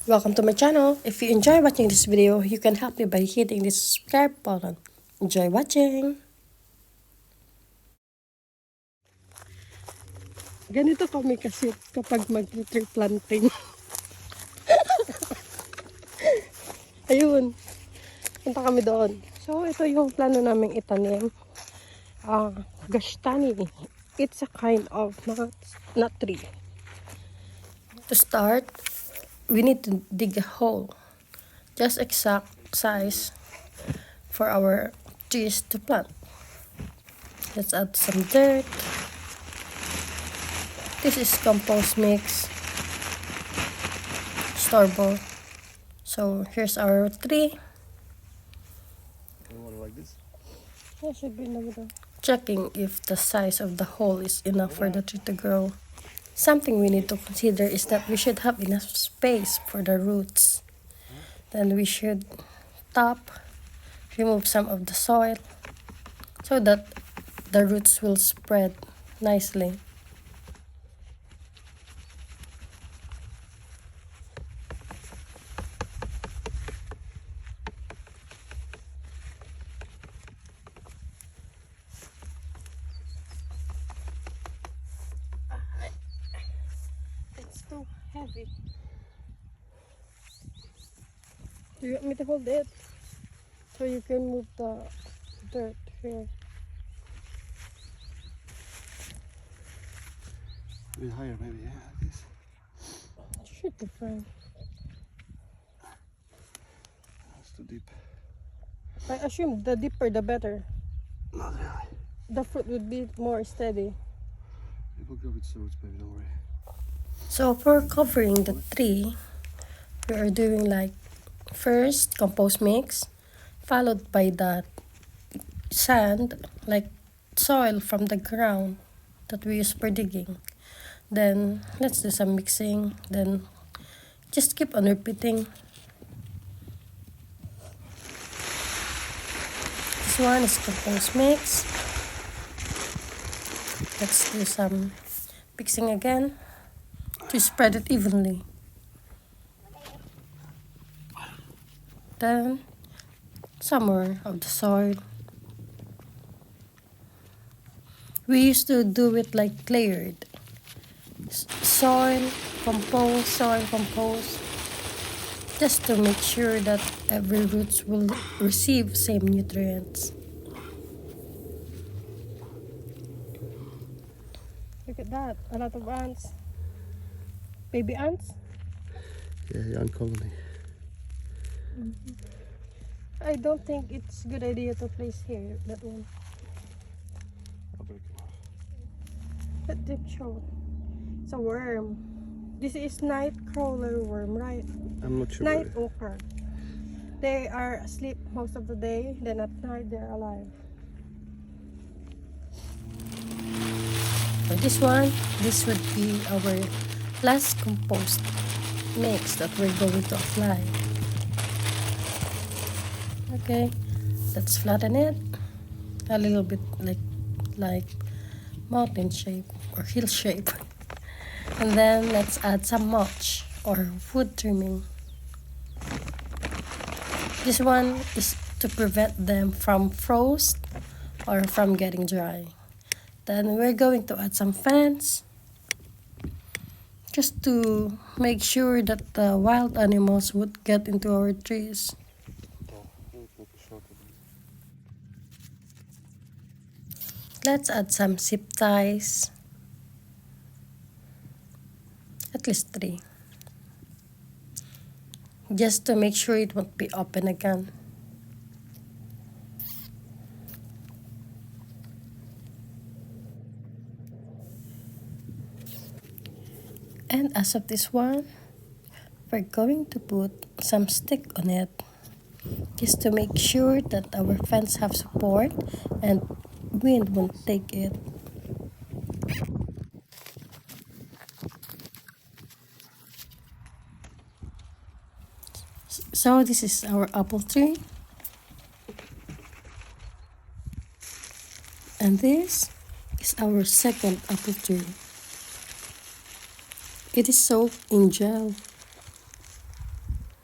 Welcome to my channel. If you enjoy watching this video, you can help me by hitting the subscribe button. Enjoy watching! Ganito kami kasi kapag mag-tree planting. Ayun, punta kami doon. So, ito yung plano naming itanim. Gashtani. It's a kind of nut tree. To start, we need to dig a hole. Just exact size for our trees to plant. Let's add some dirt. This is compost mix, store-bought. So here's our tree. You want it like this? Yeah, should be in the middle. Checking if the size of the hole is enough for the tree to grow. Something we need to consider is that we should have enough space for the roots. Then we should remove some of the soil so that the roots will spread nicely. It's too heavy. Do you want me to hold it? So you can move the dirt here. A bit higher, maybe, yeah, like this. Should be fine. That's too deep. I assume the deeper the better. Not really. The fruit would be more steady. It will go with roots, baby, don't worry. So for covering the tree, we are doing like first compost mix, followed by the sand, like soil from the ground that we use for digging. Then let's do some mixing, then just keep on repeating. This one is compost mix. Let's do some mixing again to spread it evenly. Then some more of the soil. We used to do it like layered. Soil, compost, just to make sure that every roots will receive same nutrients. Look at that, a lot of ants. Baby ants? Yeah, young colony. I don't think it's a good idea to place here, that one. I'll break them off. That did show. It's a worm. This is night crawler worm, right? I'm not sure. Night ochre. They are asleep most of the day, then at night they're alive. For this one, this would be our last compost mix that we're going to apply. Okay, let's flatten it a little bit like mountain shape or hill shape. And then let's add some mulch or wood trimming. This one is to prevent them from frost or from getting dry. Then we're going to add some fence just to make sure that the wild animals would get into our trees. Let's add some zip ties. At least 3. Just to make sure it won't be open again. And as of this one, we're going to put some stick on it just to make sure that our fence have support and wind won't take it. So this is our apple tree. And this is our second apple tree. It is soaked in gel.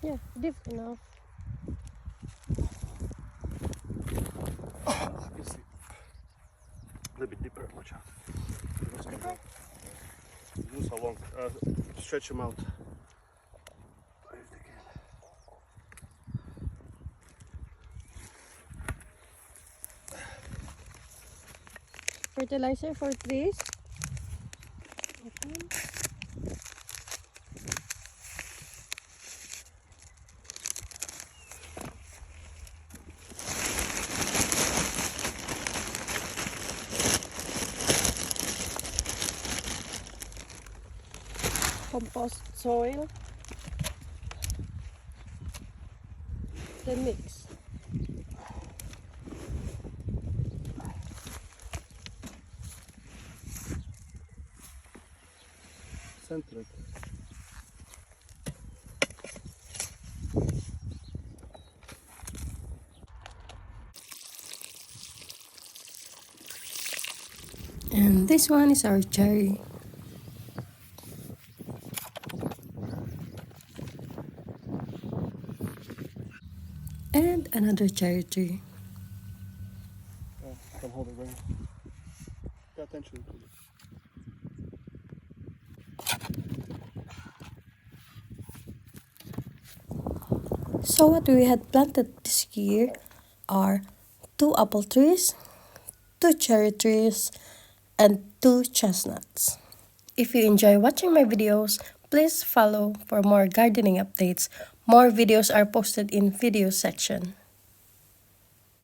Yeah, deep enough. Obviously. A little bit deeper, watch out. Deeper? Use how long. Stretch them out. If they can. Fertilizer for trees. Open. Compost soil. Then mix. Center it. And this one is our cherry. And another cherry tree. Come hold it right. Pay attention to it. So what we had planted this year are 2 apple trees, 2 cherry trees, and 2 chestnuts. If you enjoy watching my videos, please follow for more gardening updates. More videos are posted in video section.